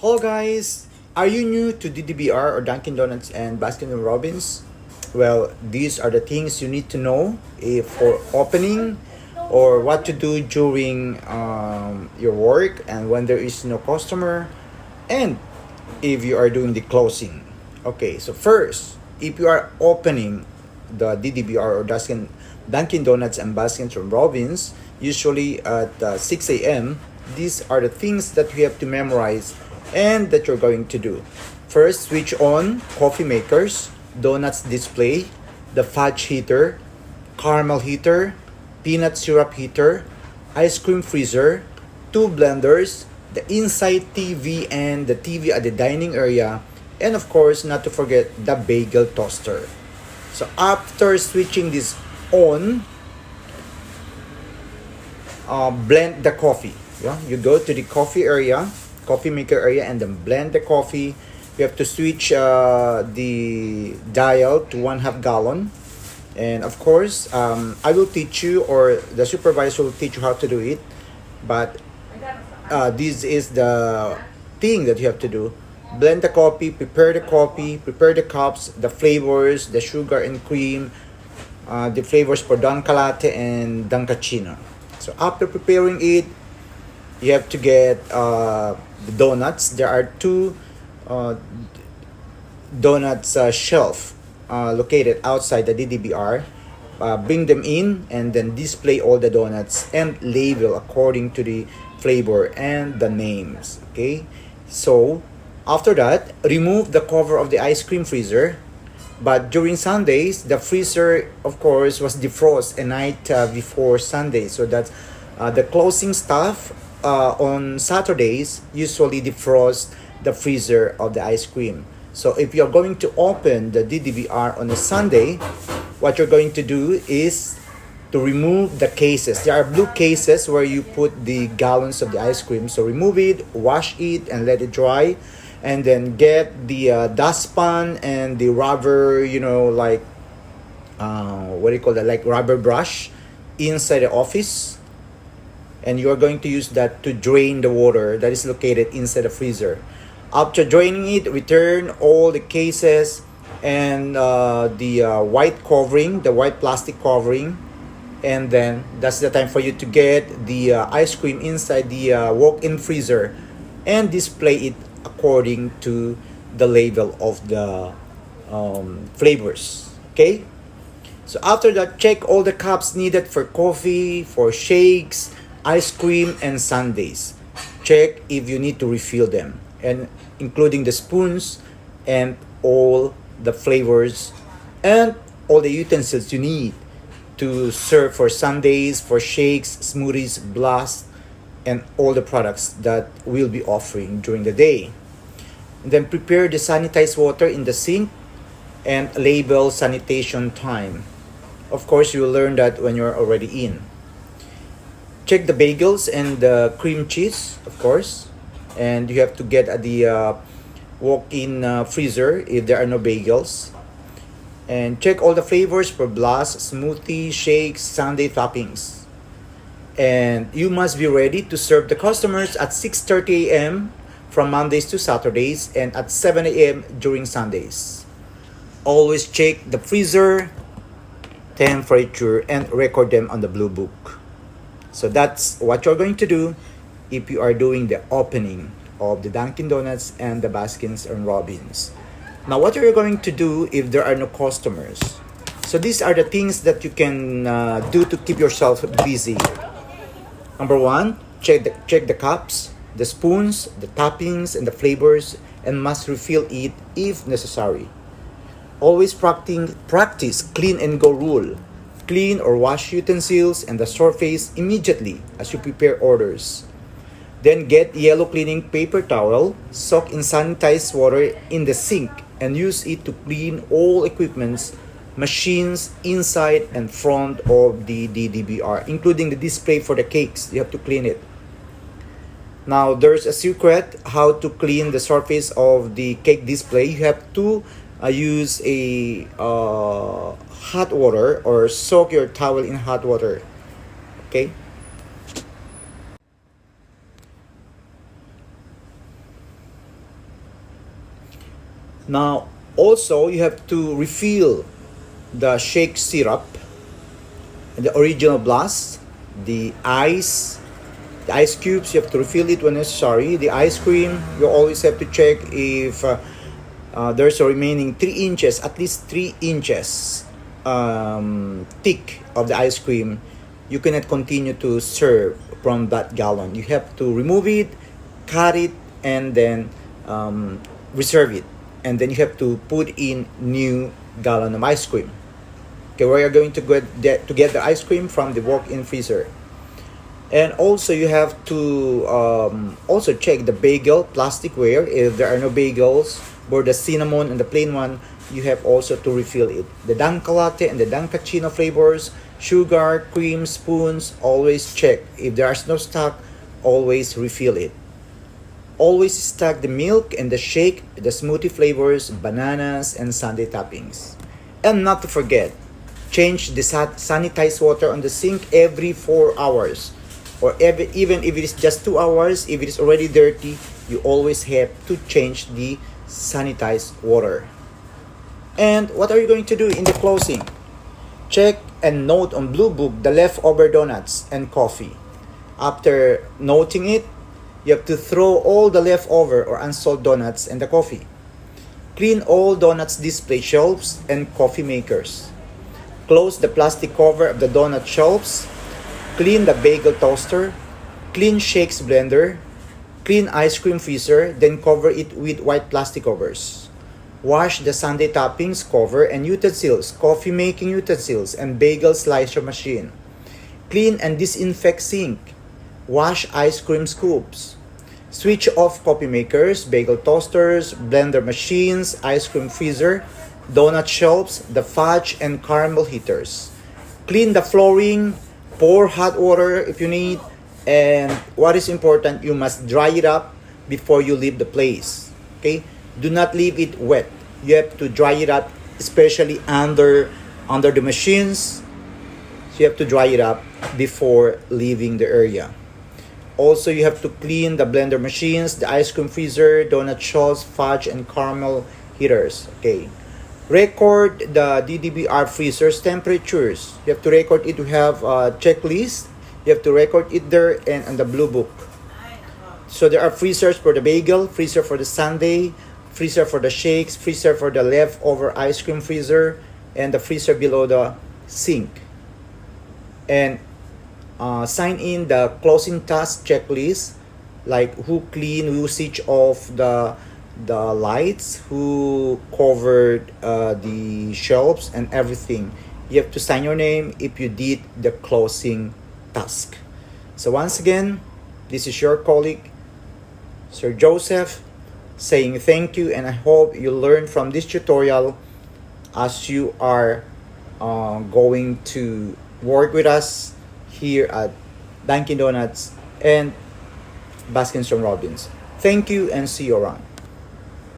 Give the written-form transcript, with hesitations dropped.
Hello guys, are you new to DDBR or Dunkin Donuts and Baskin and Robbins? Well, these are the things you need to know if for opening or what to do during your work and when there is no customer and if you are doing the closing. Okay, so first, if you are opening the DDBR or Dunkin Donuts and Baskin and Robbins, usually at 6 a.m., these are the things that you have to memorize and that you're going to do. First, switch on coffee makers, donuts display, the fudge heater, caramel heater, peanut syrup heater, ice cream freezer, two blenders, the inside TV and the TV at the dining area, and of course, not to forget the bagel toaster. So after switching this on, blend the coffee. Yeah, you go to the coffee maker area, and then blend the coffee. You have to switch the dial to 1/2 gallon, and of course, I will teach you, or the supervisor will teach you how to do it. But this is the thing that you have to do. Blend the coffee, prepare the cups, the flavors, the sugar and cream, the flavors for Donka Latte and Dunkachino. So after preparing it, you have to get the donuts. There are two uh, donuts shelf located outside the DDBR. Bring them in and then display all the donuts and label according to the flavor and the names. Okay, so after that, remove the cover of the ice cream freezer. But during Sundays, the freezer, of course, was defrost a night before Sunday. So that the closing stuff on Saturdays usually defrost the freezer of the ice cream. So if you're going to open the DDBR on a Sunday, what you're going to do is to remove the cases. There are blue cases where you put the gallons of the ice cream. So remove it, wash it, and let it dry. And then get the dustpan and the rubber, like, what do you call that? Like rubber brush inside the office. And you're going to use that to drain the water that is located inside the freezer. After draining it, return all the cases and the white covering, the white plastic covering. And then that's the time for you to get the ice cream inside the walk-in freezer and display it according to the label of the flavors. Okay, so after that, check all the cups needed for coffee, for shakes, ice cream, and sundaes. Check if you need to refill them, and including the spoons and all the flavors and all the utensils you need to serve for sundaes, for shakes, smoothies, blast, and all the products that we'll be offering during the day. And then prepare the sanitized water in the sink and label sanitation time. Of course, you will learn that when you're already in. Check the bagels and the cream cheese, of course. And you have to get at the walk-in freezer if there are no bagels. And check all the flavors for blast, smoothie, shakes, sundae toppings. And you must be ready to serve the customers at 6:30 a.m. from Mondays to Saturdays and at 7 a.m. during Sundays. Always check the freezer, temperature, and record them on the blue book. So that's what you're going to do if you are doing the opening of the Dunkin' Donuts and the Baskins and Robbins. Now, what are you going to do if there are no customers? So these are the things that you can do to keep yourself busy. Number one, check the cups, the spoons, the toppings, and the flavors, and must refill it if necessary. Always practice clean and go rule. Clean or wash utensils and the surface immediately as you prepare orders. Then get yellow cleaning paper towel, soak in sanitized water in the sink, and use it to clean all equipments, machines inside and front of the DDBR, including the display for the cakes. You have to clean it. Now, there's a secret how to clean the surface of the cake display. You have to use a hot water or soak your towel in hot water. Okay? Now, also, you have to refill the shake syrup, the original blast, the ice cubes. You have to refill it when necessary. The ice cream, you always have to check if there's a remaining 3 inches, at least 3 inches thick of the ice cream. You cannot continue to serve from that gallon. You have to remove it, cut it, and then reserve it. And then you have to put in new gallon of ice cream. Okay, where you're going to get the ice cream from the walk-in freezer. And also you have to also check the bagel plasticware. If there are no bagels for the cinnamon and the plain one, you have also to refill it. The Dunkin latte and the Dunkachino flavors, sugar, cream, spoons, always check. If there is no stock, always refill it. Always stack the milk and the shake, the smoothie flavors, bananas, and sundae toppings. And not to forget, change the sanitized water on the sink every 4 hours. Or even if it is just 2 hours, if it is already dirty, you always have to change the sanitized water. And what are you going to do in the closing? Check and note on Blue Book the leftover donuts and coffee. After noting it, you have to throw all the leftover or unsold donuts and the coffee. Clean all donuts display shelves and coffee makers. Close the plastic cover of the donut shelves. Clean the bagel toaster. Clean shakes blender. Clean ice cream freezer, then cover it with white plastic covers. Wash the sundae toppings cover and utensils, coffee making utensils, and bagel slicer machine. Clean and disinfect sink. Wash ice cream scoops. Switch off coffee makers, bagel toasters, blender machines, ice cream freezer, donut shelves, the fudge and caramel heaters. Clean the flooring, pour hot water if you need, and what is important, you must dry it up before you leave the place. Okay? Do not leave it wet. You have to dry it up, especially under the machines. So you have to dry it up before leaving the area. Also, you have to clean the blender machines, the ice cream freezer, donut shelves, fudge, and caramel heaters. Okay. Record the DDBR freezer's temperatures. You have to record it. You have a checklist. You have to record it there and on the Blue Book. So there are freezers for the bagel, freezer for the sundae, freezer for the shakes, freezer for the leftover ice cream freezer, and the freezer below the sink. And sign in the closing task checklist, like who cleaned, who switched off the lights, who covered the shelves and everything. You have to sign your name if you did the closing task. So once again, this is your colleague, Sir Joseph, saying thank you, and I hope you learn from this tutorial as you are going to work with us here at Dunkin' Donuts and Baskin and Robbins. Thank you and see you around.